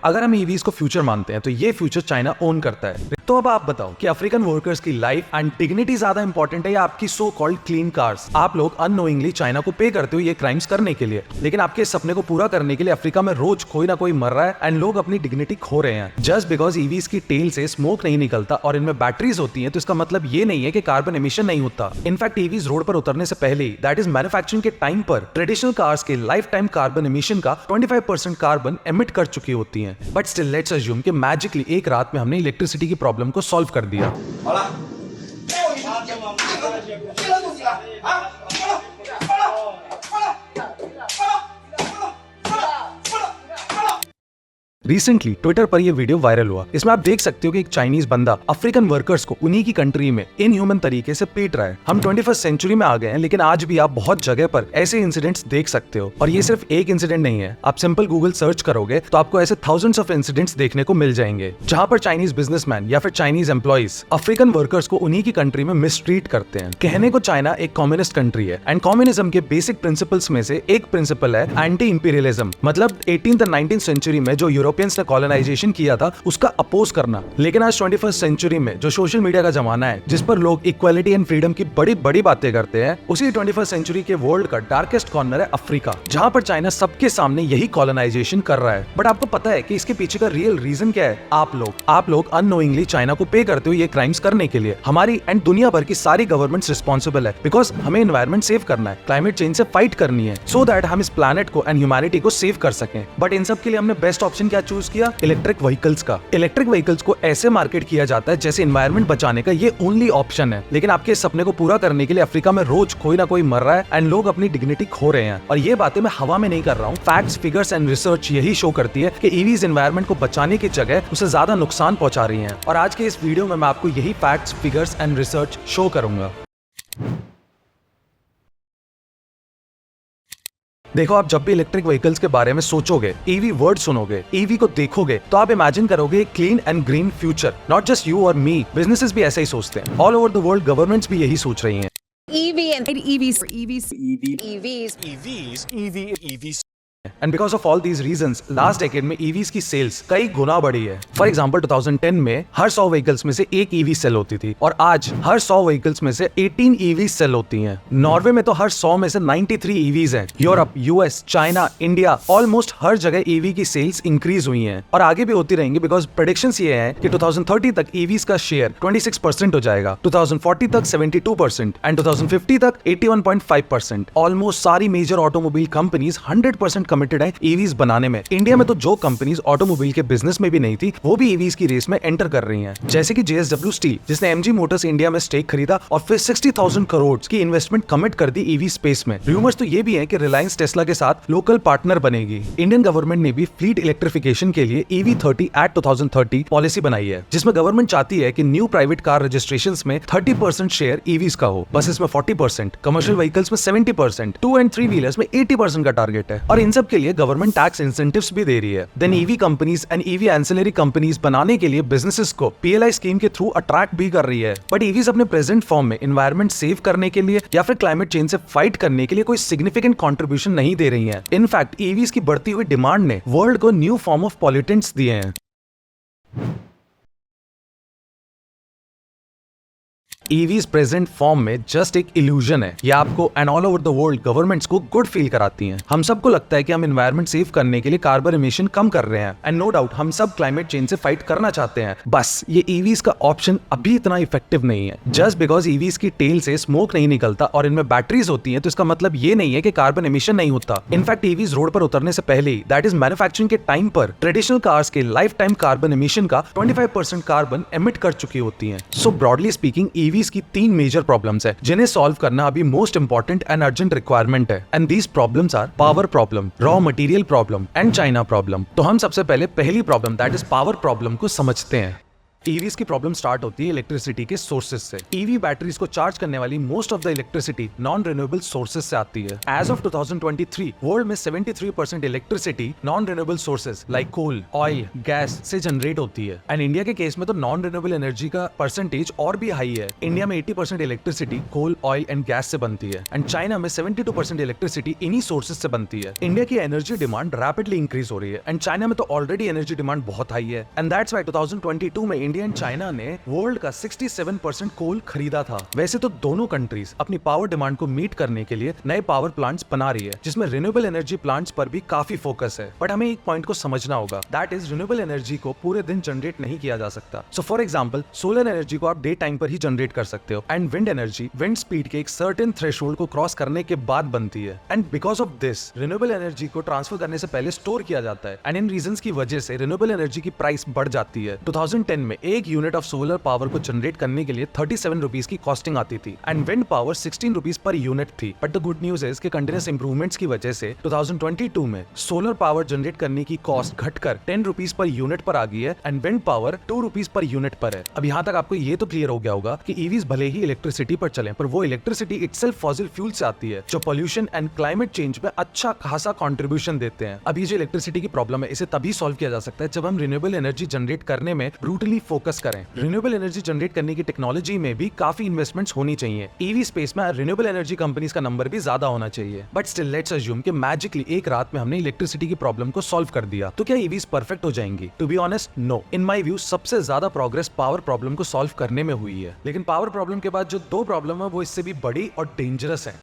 अगर हम ईवीज को फ्यूचर मानते हैं तो ये फ्यूचर चाइना ओन करता है। तो अब आप बताओ कि अफ्रीकन वर्कर्स की लाइफ एंड डिग्निटी ज्यादा इंपॉर्टेंट है या आपकी सो कॉल्ड क्लीन कार्स? आप लोग अननोइंगली चाइना को पे करते हो ये क्राइम्स करने के लिए, लेकिन आपके इस सपने को पूरा करने के लिए अफ्रीका में रोज कोई ना कोई मर रहा है एंड लोग अपनी डिग्निटी खो रहे हैं जस्ट बिकॉज ईवीज की टेल से स्मोक नहीं निकलता और इनमें बैटरीज होती हैं। तो इसका मतलब ये नहीं है कि कार्बन एमिशन नहीं होता। इनफैक्ट ईवीज रोड पर उतरने से पहले ही, दैट इज मैन्युफैक्चरिंग के टाइम पर, ट्रेडिशनल कार्स के लाइफ टाइम कार्बन एमिशन का 25% कार्बन एमिट कर चुकी होती हैं। बट स्टिल लेट्स अज्यूम कि मैजिकली एक रात में हमने इलेक्ट्रिसिटी की प्रॉब्लम को सॉल्व कर दिया। रिसेंटली ट्विटर पर यह वीडियो वायरल हुआ। इसमें आप देख सकते हो कि एक चाइनीज बंदा अफ्रीकन वर्कर्स को उन्हीं की कंट्री में इनह्यूमन तरीके से पीट रहा है। हम 21वीं सेंचुरी में आ गए हैं, लेकिन आज भी आप बहुत जगह पर ऐसे इंसिडेंट्स देख सकते हो। और ये सिर्फ एक इंसिडेंट नहीं है। आप सिंपल गूगल सर्च करोगे तो आपको ऐसे थाउजेंड्स ऑफ इंसिडेंट्स देखने को मिल जाएंगे जहां पर चाइनीज बिजनेसमैन या फिर चाइनीज एम्प्लॉइज अफ्रीकन वर्कर्स को उन्हीं की कंट्री में मिसट्रीट करते हैं। कहने को चाइना एक कम्युनिस्ट कंट्री है एंड कम्युनिज्म के बेसिक प्रिंसिपल्स में से एक प्रिंसिपल है एंटी इंपीरियलिज्म, मतलब 18th और 19th सेंचुरी में जो यूरोपियंस ने कॉलोनाइजेशन किया था उसका अपोज करना। लेकिन आज 21st सेंचुरी में जो सोशल मीडिया का जमाना है, जिस पर लोग इक्वालिटी एंड फ्रीडम की बड़ी बड़ी बातें करते हैं, उसी 21st सेंचुरी के वर्ल्ड का डार्केस्ट कॉर्नर है अफ्रीका, जहां पर चाइना सबके सामने यही कॉलोनाइजेशन कर रहा है। बट आपको पता है कि इसके पीछे का रियल रीजन क्या है? आप लोग अननोइंगली चाइना को पे करते हो ये क्राइम्स करने के लिए। हमारी एंड दुनिया भर की सारी गवर्नमेंट्स रिस्पॉन्सिबल है बिकॉज हमें एनवायरमेंट सेव करना है, क्लाइमेट चेंज से फाइट करनी है, सो दैट हम इस प्लैनेट को एंड ह्यूमैनिटी को सेव कर सकें। बट इन सब के लिए हमने बेस्ट ऑप्शन क्या चूज किया? इलेक्ट्रिक व्हीकल्स का। इलेक्ट्रिक व्हीकल्स को ऐसे मार्केट किया जाता है जैसे एनवायरमेंट बचाने का ये ओनली ऑप्शन है। लेकिन आपके इस सपने को पूरा करने के लिए अफ्रीका में रोज कोई ना कोई मर रहा है एंड लोग अपनी डिग्निटी खो रहे हैं। और ये बातें मैं हवा में नहीं कर रहा हूँ। फैक्ट्स, फिगर्स एंड रिसर्च यही शो करती है कि ईवीज एनवायरमेंट को बचाने की जगह उसे ज्यादा नुकसान पहुंचा रही हैं। और आज के इस वीडियो में मैं आपको यही facts, figures and research show करूंगा। देखो, आप जब भी इलेक्ट्रिक व्हीकल्स के बारे में सोचोगे, ईवी वर्ड सुनोगे, ईवी को देखोगे, तो आप इमेजिन करोगे clean and green future. Not just you और मी, बिजनेसेस भी ऐसा ही सोचते हैं। All over the world governments भी यही सोच रही हैं। EVs. And because of all these reasons, last decade में EVs की सेल्स कई गुना बढ़ी है। फॉर एग्जाम्पल 2010 में हर 100 व्हीकल्स में से एक EV सेल होती थी और आज हर 100 व्हीकल्स में से 18 EV सेल होती हैं। नॉर्वे में तो हर 100 में से 93 EVs हैं। Europe, US, China, India, almost हर जगह EV की सेल्स इंक्रीज हुई हैं और आगे भी होती रहेंगी बिकॉज प्रेडिक्शंस ये हैं कि 2030 तक EVs का शेयर 26% हो जाएगा, 2040 तक 72% एंड 2050 तक 81.5%। ऑलमोस्ट सारी मेजर ऑटोमोबाइल कंपनीज 100% कमिटेड है ईवीज बनाने में। इंडिया में तो जो कंपनीज ऑटोमोबाइल के बिजनेस में भी नहीं थी, वो भी ईवीज की रेस में एंटर कर रही हैं। जैसे कि JSW स्टील, जिसने MG मोटर्स इंडिया में स्टेक खरीदा और फिर 60,000 करोड़ की इन्वेस्टमेंट कमिट कर दी ईवी स्पेस में। रूमर्स तो ये भी हैं कि रिलायंस टेस्ला के साथ लोकल पार्टनर बनेगी। इंडियन गवर्नमेंट ने भी फ्लीट इलेक्ट्रिफिकेशन के लिए EV30 Act 2030 पॉलिसी बनाई है, जिसमें गवर्नमेंट चाहती है कि न्यू प्राइवेट कार रजिस्ट्रेशंस में 30% शेयर ईवीज का हो, बसेस में 40%, कमर्शियल व्हीकल्स में 70%, 2 and 3 व्हीलर्स में 80% का टारगेट है। और इन सब के लिए गवर्नमेंट टैक्स इंसेंटिव्स भी दे रही है। Then EV companies and EV ancillary companies बनाने के लिए बिजनेसेस को PLI स्कीम के थ्रू अट्रैक्ट भी कर रही है। बट ईवीज अपने प्रेजेंट फॉर्म में एनवायरनमेंट सेव करने के लिए या फिर क्लाइमेट चेंज से फाइट करने के लिए कोई सिग्निफिकेंट कंट्रीब्यूशन नहीं दे रही है। इनफैक्ट ईवीज की बढ़ती हुई डिमांड ने वर्ल्ड को न्यू फॉर्म ऑफ पॉल्यूटेंट्स दिए हैं। EVs प्रेजेंट फॉर्म में जस्ट एक इल्यूजन है। ये आपको and all over the world governments को गुड फील कराती हैं। हम सबको लगता है कि हम एनवायरनमेंट सेव करने के लिए कार्बन एमिशन कम कर रहे हैं एंड नो डाउट हम सब क्लाइमेट चेंज से फाइट करना चाहते हैं। बस ये EVs का ऑप्शन अभी इतना इफेक्टिव नहीं है। जस्ट बिकॉज EVs की टेल से स्मोक नहीं निकलता और इनमें बैटरीज होती हैं, तो इसका मतलब ये नहीं है कि कार्बन एमिशन नहीं होता। इनफैक्ट EVs रोड पर उतरने से पहले ही, दैट इज मैन्युफैक्चरिंग के टाइम पर, ट्रेडिशनल कार्स के लाइफ टाइम कार्बन एमिशन का 25% कार्बन एमिट कर चुकी होती हैं। सो ब्रॉडली स्पीकिंग EVs की 3 मेजर प्रॉब्लम्स है जिन्हें सॉल्व करना अभी most important and urgent requirement है। And these problems are power problem, raw material problem and China problem. तो हम सबसे पहले पहली problem that is power problem को समझते हैं। ईवीज की प्रॉब्लम स्टार्ट होती है इलेक्ट्रिसिटी के सोर्सेज से। ईवी बैटरीज को चार्ज करने वाली most of the electricity non renewable sources से आती है। एज ऑफ 2023 वर्ल्ड में 73% electricity non renewable sources like coal, oil, gas से जनरेट होती है। एंड इंडिया के केस में तो नॉन रिन्यूएबल एनर्जी का परसेंटेज और भी हाई है। इंडिया में 80% electricity coal, oil and gas से बनती है एंड चाइना में 72% इलेक्ट्रिसिटी इन्हीं सोर्सेज से बनती है। इंडिया की एनर्जी डिमांड रैपिडली इंक्रीज हो रही है एंड चाइना में तो ऑलरेडी एनर्जी डिमांड बहुत हाई है एंड दैट्स व्हाई 2022 में इंडिया एंड चाइना ने वर्ल्ड का 67% कोल खरीदा था। वैसे तो दोनों कंट्रीज अपनी पावर डिमांड को मीट करने के लिए नए पावर प्लांट्स बना रही है, जिसमें रिन्यूएबल एनर्जी प्लांट्स पर भी काफी फोकस है। बट हमें एक पॉइंट को समझना होगा, दैट इज रिन्यूएबल एनर्जी को पूरे दिन जनरेट नहीं किया जा सकता। So for example solar energy को आप डे टाइम पर ही जनरेट कर सकते हो and wind energy wind speed के एक सर्टेन थ्रेशोल्ड को क्रॉस करने के बाद बनती है and because of this renewable energy को ट्रांसफर करने से पहले स्टोर किया जाता है एंड इन रीजंस की वजह से रिन्यूएबल एनर्जी की प्राइस बढ़ जाती है। 2010 में एक यूनिट ऑफ सोलर पावर को जनरेट करने के लिए 37 रुपीज की कॉस्टिंग आती थी and wind power 16 rupees per unit थी। But the good news is कि कंटिन्यूस इंप्रूवमेंट्स की वजह से 2022 में सोलर पावर जनरेट करने की कॉस्ट घटकर 10 रुपीज पर यूनिट पर आ गई है and wind power 2 rupees per unit पर है। अब यहाँ तक आपको ये तो क्लियर हो गया होगा कि ईवीज भले ही इलेक्ट्रिसिटी पर चले पर वो इलेक्ट्रिसिटी इटसेल्फ फॉसिल फ्यूल से आती है, जो पॉल्यूशन एंड क्लाइमेट चेंज में अच्छा खासा कंट्रीब्यूशन देते हैं। अब ये जो इलेक्ट्रिसिटी की प्रॉब्लम है इसे तभी सॉल्व किया जा सकता है जब हम रिन्यूएबल एनर्जी जनरेट करने में ब्रूटली फोकस करें। रिन्यूएबल एनर्जी जनरेट करने की टेक्नोलॉजी में भी काफी इन्वेस्टमेंट्स होनी चाहिए। ईवी स्पेस में रिन्यूएबल एनर्जी कंपनीज का नंबर भी ज्यादा होना चाहिए। बट स्टिल लेट्स अज्यूम कि मैजिकली एक रात में हमने इलेक्ट्रिसिटी की प्रॉब्लम को सॉल्व कर दिया, तो क्या ईवीज परफेक्ट हो जाएंगी? To be honest, no. In my view सबसे ज्यादा प्रोग्रेस पावर प्रॉब्लम को सॉल्व करने में हुई है, लेकिन पावर प्रॉब्लम के बाद जो दो प्रॉब्लम है वो इससे भी बड़ी और डेंजरस है।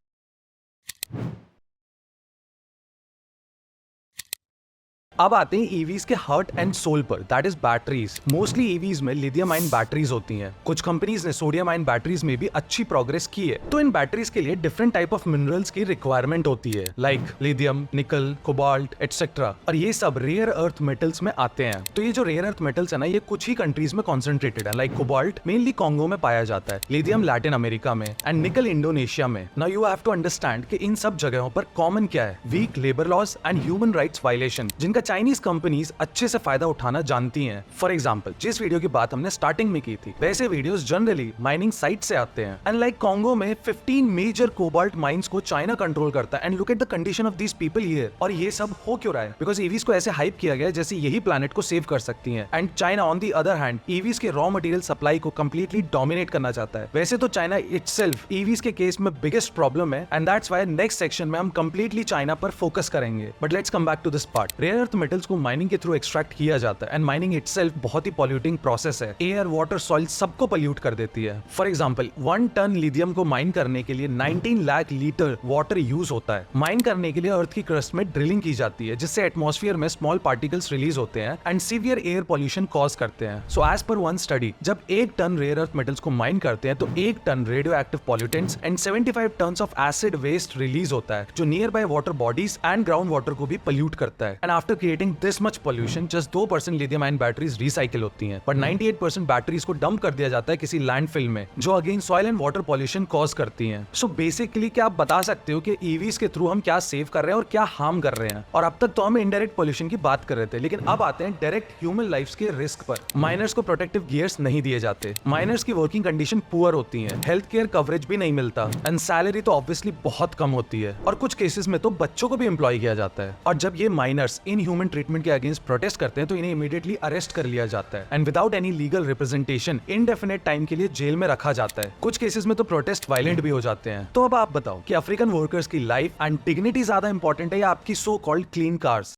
अब आते हैं ईवीज के हार्ट एंड सोल पर, that is batteries. Mostly EVs में लिथियम आयन बैटरीज होती हैं। कुछ कंपनीज ने सोडियम आयन बैटरीज में भी अच्छी प्रोग्रेस की है। तो इन बैटरीज के लिए डिफरेंट टाइप ऑफ मिनरल्स की रिक्वायरमेंट होती है, लाइक लिथियम, निकल, कोबाल्ट एटसेट्रा, और ये सब रेयर अर्थ मेटल्स में आते हैं। तो ये जो रेयर अर्थ मेटल्स है ना, ये कुछ ही कंट्रीज में कॉन्सेंट्रेटेड है। लाइक कोबाल्ट मेनली कॉन्गो में पाया जाता है, लिथियम लैटिन अमेरिका में एंड निकल इंडोनेशिया में। Now you have to understand कि इन सब जगहों पर कॉमन क्या है? Weak labour laws and human rights violation, जिनका चाइनीज कंपनीज अच्छे से फायदा उठाना जानती हैं। फॉर एग्जांपल, जिस वीडियो की बात हमने स्टार्टिंग में की थी, वैसे वीडियोस जनरली माइनिंग साइट से आते हैं। एंड लाइक कॉन्गो में 15 मेजर कोबाल्ट माइंस को चाइना कंट्रोल करता है and look at the condition of these people here. और ये सब हो क्यों रहा है? बिकॉज ईवीज को ऐसे हाइप किया गया है जैसे यही प्लैनेट को सेव कर सकती हैं। And China on the other hand EVs के रॉ मटेरियल सप्लाई को कंप्लीटली डोमिनेट करना चाहता है। वैसे तो चाइना इटसेल्फ ईवीज के केस में बिगेस्ट प्रॉब्लम है and that's why next section में हम कंप्लीटली चाइना पर फोकस करेंगे। But let's come back to this part. Rare earth metals को माइनिंग के थ्रू एक्सट्रैक्ट किया जाता है एंड माइनिंग इटसेल्फ बहुत ही पॉल्यूटिंग प्रोसेस है। एयर, वाटर, सॉइल सबको पॉल्यूट कर देती है। फॉर एग्जांपल, 1 टन लिथियम को माइन करने के लिए 19 लाख लीटर वाटर यूज होता है। माइन करने के लिए अर्थ की क्रस्ट में ड्रिलिंग की जाती है, जिससे एटमॉस्फेयर में स्मॉल पार्टिकल्स रिलीज होते हैं and severe air pollution cause करते हैं। So as per one study, जब 1 टन रेयर अर्थ मेटल्स को माइन करते हैं तो 1 ton radioactive pollutants and 75 tons of acid waste release होता है, जो nearby water bodies and ground water को भी पॉल्यूट करता है। And after creating this much pollution, just 2% lithium ion batteries recycle होती हैं, बट 98% बैटरीज को डंप कर दिया जाता है किसी लैंडफिल में, जो again soil and water pollution cause करती हैं। सो बेसिकली क्या आप बता सकते हो कि ईवीज के थ्रू हम क्या सेव कर रहे हैं और क्या हार्म कर रहे हैं? और अब तक तो हम इनडायरेक्ट पॉल्यूशन की बात कर रहे थे, लेकिन अब आते हैं डायरेक्ट ह्यूमन लाइफ्स के रिस्क पर। माइनर्स को प्रोटेक्टिव गियर्स नहीं दिए जाते, माइनर्स की वर्किंग कंडीशन पुअर होती है, हेल्थ केयर कवरेज भी नहीं मिलता एंड सैलरी तो ऑब्वियसली बहुत कम होती है, और कुछ केसेस में तो बच्चों को भी एम्प्लॉय किया जाता है। और जब ये माइनर्स इन ह्यूमन ट्रीटमेंट के अगेंस्ट प्रोटेस्ट करते हैं तो इन्हें इमीडिएटली अरेस्ट कर लिया जाता है and without any legal representation indefinite time के लिए जेल में रखा जाता है। कुछ केसेस में तो प्रोटेस्ट वायलेंट भी हो जाते हैं। तो अब आप बताओ कि अफ्रीकन वर्कर्स की लाइफ एंड डिग्निटी ज्यादा इंपॉर्टेंट है या आपकी सो कॉल्ड क्लीन कार्स?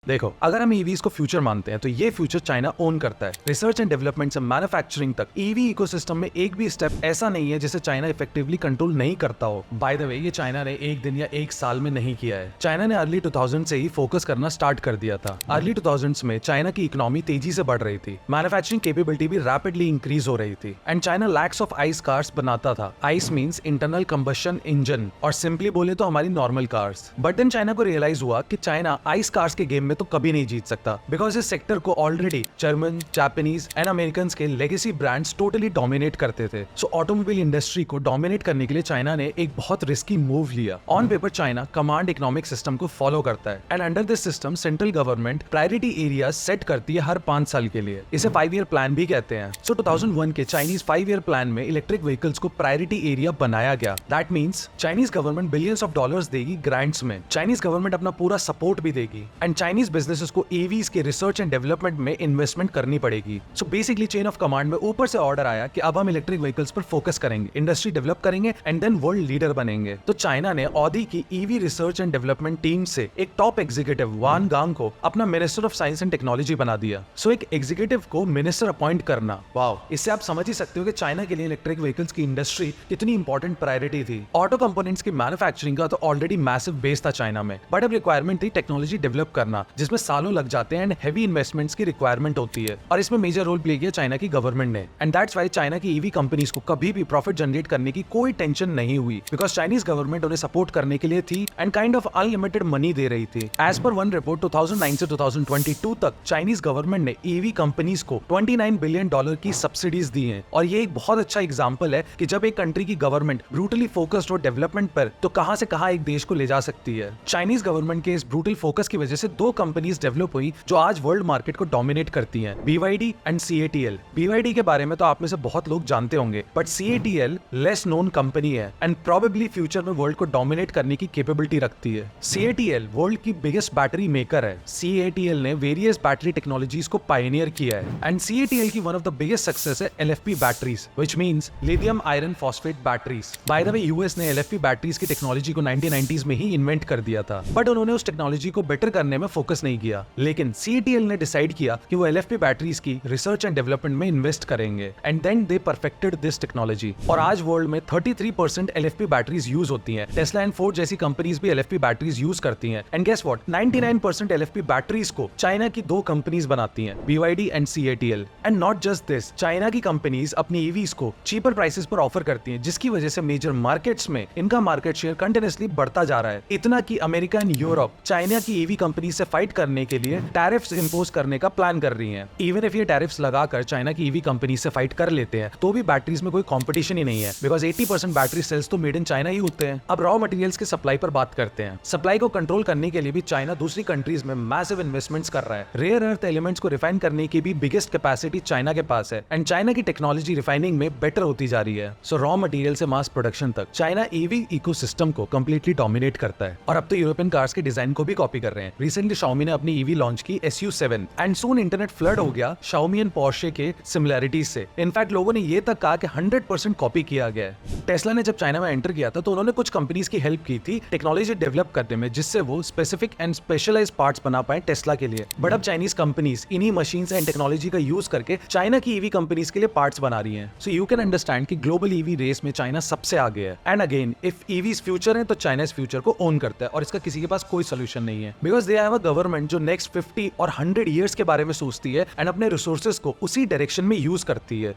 देखो, अगर हम ईवीज को फ्यूचर मानते हैं तो ये फ्यूचर चाइना ओन करता है। रिसर्च एंड डेवलपमेंट से मैन्युफैक्चरिंग तक ईवी इकोसिस्टम में एक भी स्टेप ऐसा नहीं है जिसे चाइना इफेक्टिवली कंट्रोल नहीं करता हो। बाय द वे, ये चाइना ने एक दिन या एक साल में नहीं किया है। चाइना ने अर्ली 2000 से ही फोकस करना स्टार्ट कर दिया था। अर्ली 2000s में चाइना की इकोनॉमी तेजी से बढ़ रही थी, मैन्युफैक्चरिंग कैपेबिलिटी भी रैपिडली इंक्रीज हो रही थी and China lakhs of ICE cars बनाता था। ICE means internal combustion engine, और सिंपली बोले तो हमारी normal cars. But then China को रियलाइज हुआ कि चाइना आइस कार्स के गेम में तो कभी नहीं जीत सकता, बिकॉज इस सेक्टर को already German, Japanese and American के लेगेसी ब्रांड्स टोटली डोमिनेट करते थे। सो ऑटोमोबाइल इंडस्ट्री को डोमिनेट करने के लिए चाइना ने एक बहुत रिस्की मूव लिया। On paper China command economic system को फॉलो करता है and under this system central government priority area set करती है हर 5 साल के लिए। इसे 5 ईयर प्लान भी कहते हैं। सो 2001 के चाइनीज 5 ईयर प्लान में इलेक्ट्रिक व्हीकल्स को प्रायोरिटी एरिया बनाया गया। That means Chinese government billions of dollars देगी ग्रांट्स में। चाइनीज गवर्नमेंट अपना पूरा सपोर्ट भी देगी एंड चाइनीज बिजनेसेस को ईवीज के रिसर्च एंड डेवलपमेंट में इन्वेस्टमेंट करनी पड़ेगी। So basically chain of command में ऊपर से ऑर्डर आया कि अब हम इलेक्ट्रिक व्हीकल्स पर फोकस करेंगे, इंडस्ट्री डेवलप करेंगे एंड देन वर्ल्ड लीडर बनेंगे। तो चाइना ने ऑडी की EV research and development team से एक टॉप एग्जीक्यूटिव वान गांग को अपना minister of science and technology बना दिया। सो एक एग्जीक्यूटिव को मिनिस्टर अपॉइंट करना, वाओ, इससे आप समझ ही सकते हो कि चाइना के लिए इलेक्ट्रिक व्हीकल्स की इंडस्ट्री कितनी इंपॉर्टेंट प्रायोरिटी थी। ऑटो कंपोनेंट्स की मैन्युफैक्चरिंग का तो ऑलरेडी मैसिव बेस था चाइना में, बट अब रिक्वायरमेंट थी टेक्नोलॉजी डेवलप करना, जिसमें सालों लग जाते हैं एंड हेवी इन्वेस्टमेंट्स की रिक्वायरमेंट होती है। और इसमें मेजर रोल प्ले किया चाइना की गवर्नमेंट ने एंड दैट्स व्हाई चाइना की ईवी कंपनीज को कभी भी प्रॉफिट जनरेट करने की कोई टेंशन नहीं हुई, बिकॉज चाइनीज गवर्नमेंट उन्हें सपोर्ट करने के लिए थी and kind of unlimited money दे रही थी। एज पर वन रिपोर्ट 2009 से 2022 तक चाइनीज गवर्नमेंट ने ईवी कंपनीज को $29 बिलियन की सब्सिडीज दी हैं। और ये एक बहुत अच्छा एग्जांपल है कि जब एक कंट्री की गवर्नमेंट ब्रूटली फोकस्ड हो डेवलपमेंट पर, तो कहां से कहां एक देश को ले जा सकती है। चाइनीज गवर्नमेंट के इस ब्रूटल फोकस की वजह से 2 कंपनीज डेवलप हुई जो आज वर्ल्ड मार्केट को डोमिनेट करती हैं, BYD एंड CATL। BYD के बारे में तो आप में से बहुत लोग जानते होंगे, but CATL less known company है एंड प्रोबेबली फ्यूचर में वर्ल्ड को डोमिनेट करने की कैपेबिलिटी रखती है। CATL वर्ल्ड की बिगेस्ट बैटरी मेकर है। CATL ने वेरियस बैटरी टेक्नोलॉजीज को पायनियर किया है एंड CATL की one of the biggest success है LFP batteries, which means lithium iron phosphate batteries. By the way US ने LFP बैटरीज की टेक्नोलॉजी को 1990s में ही इन्वेंट कर दिया था, बट उन्होंने उस टेक्नोलॉजी को बेटर करने में फोकस नहीं किया। लेकिन CATL ने डिसाइड किया कि वो LFP बैटरीज की रिसर्च एंड डेवलपमेंट में इन्वेस्ट करेंगे and then they perfected this technology. और आज वर्ल्ड में 33% LFP बैटरीज यूज होती हैं। टेस्ला एंड फोर्ड जैसी कंपनीज भी LFP बैटरीज यूज करती हैं and guess what, 99% LFP batteries को चाइना की 2 कंपनीज बनाती हैं, BYD and CATL। And not just this, China की कंपनीज अपनी ईवीज को चीपर प्राइसेस पर ऑफर करती हैं, जिसकी वजह से मेजर मार्केट्स में इनका मार्केट शेयर कंटिन्यूअसली बढ़ता जा रहा है। इतना कि अमेरिका एंड यूरोप चाइना की ईवी कंपनी से फाइट करने के लिए टैरिफ्स इंपोज करने का प्लान कर रही हैं। इवन इफ ये टैरिफ्स लगाकर चाइना की ईवी कंपनी से फाइट कर लेते हैं, तो भी बैटरीज में कोई कंपटीशन ही नहीं है, बिकॉज 80% बैटरी सेल्स तो मेड इन चाइना ही होते हैं। अब रॉ मटेरियल्स के सप्लाई पर बात करते हैं। सप्लाई को कंट्रोल करने के लिए भी चाइना दूसरी कंट्रीज में मैसिव इन्वेस्टमेंट्स कर रहा है। रेयर अर्थ एलिमेंट्स को रिफाइन करने की भी बिगेस्ट कैपेसिटी चाइना के पास है एंड चाइना की टेक्नोलॉजी रिफाइनिंग में बेटर होती जा रही है। सो रॉ मटेरियल से मास प्रोडक्शन तक चाइना ईवी इकोसिस्टम को कंप्लीटली डोमिनेट करता है और अब तो यूरोपियन कार्स के डिजाइन को भी कॉपी कर रहे हैं। रिसेंटली Xiaomi ने अपनी ईवी लॉन्च की SU7 and soon internet flood हो गया Xiaomi एंड Porsche के सिमिलैरिटीज से। इनफैक्ट लोगों ने ये तक कहा कि 100% कॉपी किया गया है। टेस्ला ने जब चाइना में एंटर किया था तो उन्होंने कुछ कंपनीज की हेल्प की थी टेक्नोलॉजी डेवलप करने में, जिससे वो स्पेसिफिक एंड स्पेशलाइज पार्ट्स बना पाए टेस्ला के लिए। बट अब चाइनीज कंपनीज इन्हीं मशीन्स एंड टेक्नोलॉजी का यूज करके चाइना की ईवी कंपनीज के लिए पार्ट्स बना रही हैं। सो यू कैन अंडरस्टैंड कि ग्लोबल ईवी रेस में चाइना सबसे आगे है। And again, if EVs future है तो चाइना इस फ्यूचर को ओन करता है और इसका किसी के पास कोई सोल्यूशन नहीं है, because they have a government जो नेक्स्ट 50 और 100 ईयर्स के बारे में सोचती है एंड अपने रिसोर्सेज को उसी डायरेक्शन में यूज करती है।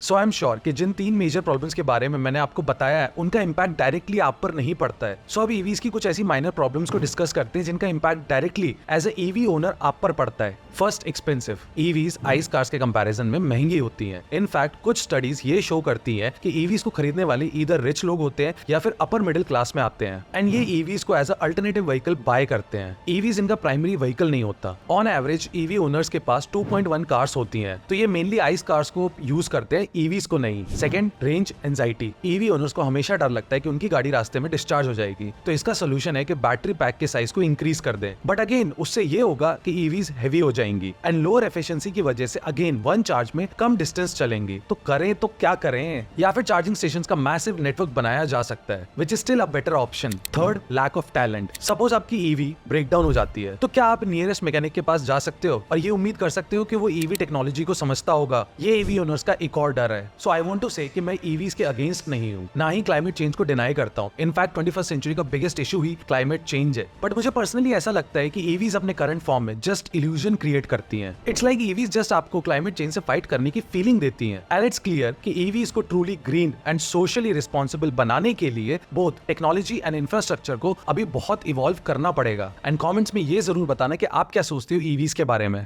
सो आई एम श्योर कि जिन 3 मेजर प्रॉब्लम्स के बारे में मैंने आपको बताया है, उनका इंपैक्ट डायरेक्टली आप पर नहीं पड़ता है। सो अब ईवीज की कुछ ऐसी माइनर प्रॉब्लम्स को डिस्कस करते हैं जिनका impact directly as a EV owner आप पर पड़ता है। First, expensive. EVs ICE cars के कंपैरिजन में महंगी होती हैं। इनफैक्ट कुछ स्टडीज ये शो करती हैं कि ईवीज को खरीदने वाले ईदर रिच लोग होते हैं या फिर अपर मिडिल क्लास में आते हैं एंड ये ईवीज को as a alternative vehicle buy करते हैं। ईवीज इनका प्राइमरी व्हीकल नहीं होता। ऑन एवरेज ईवी ओनर्स के पास 2.1 कार्स होती हैं, तो ये मेनली आइस कार्स को यूज करते हैं, ईवीज को नहीं। Second, range anxiety. EV owners को हमेशा डर लगता है कि उनकी गाड़ी रास्ते में डिस्चार्ज हो जाएगी, तो इसका सोल्यूशन है कि बैटरी पैक के साइज को इंक्रीज कर दें। बट अगेन उससे ये होगा कि ईवीज हेवी हो जाएंगी एंड लोअर एफिशिएंसी की वजह से अगेन वन चार्ज में कम डिस्टेंस चलेंगी। तो करें तो क्या करें? या फिर चार्जिंग स्टेशंस का मैसिव नेटवर्क बनाया जा सकता है, which is still a better option. Third, lack of talent. Suppose आपकी ईवी ब्रेक डाउन हो जाती है, तो क्या आप नियरेस्ट मैकेनिक के पास जा सकते हो और ये उम्मीद कर सकते हो कि वो ईवी टेक्नोलॉजी को समझता होगा? ये ईवी ओनर्स का एक और डर डर है। सो आई वांट टू से कि मैं ईवीज के अगेंस्ट नहीं हूँ, ना ही क्लाइमेट चेंज को डिनाई करता हूँ। इनफैक्ट 21st सेंचुरी का बिगेस्ट इशू ही क्लाइमेट चेंज है। बट मुझे पर्सनली ऐसा लगता है कि ईवीज अपने करंट फॉर्म में जस्ट इल्यूजन क्रिएट करती हैं। इट्स लाइक ईवीज जस्ट आपको क्लाइमेट चेंज से फाइट करने की फीलिंग देती हैं। एंड इट्स क्लियर कि ईवीज को truly green and socially responsible बनाने के लिए बोथ टेक्नोलॉजी एंड इंफ्रास्ट्रक्चर को अभी बहुत इवॉल्व करना पड़ेगा। एंड कमेंट्स में ये जरूर बताना कि आप क्या सोचते हो ईवीज के बारे में।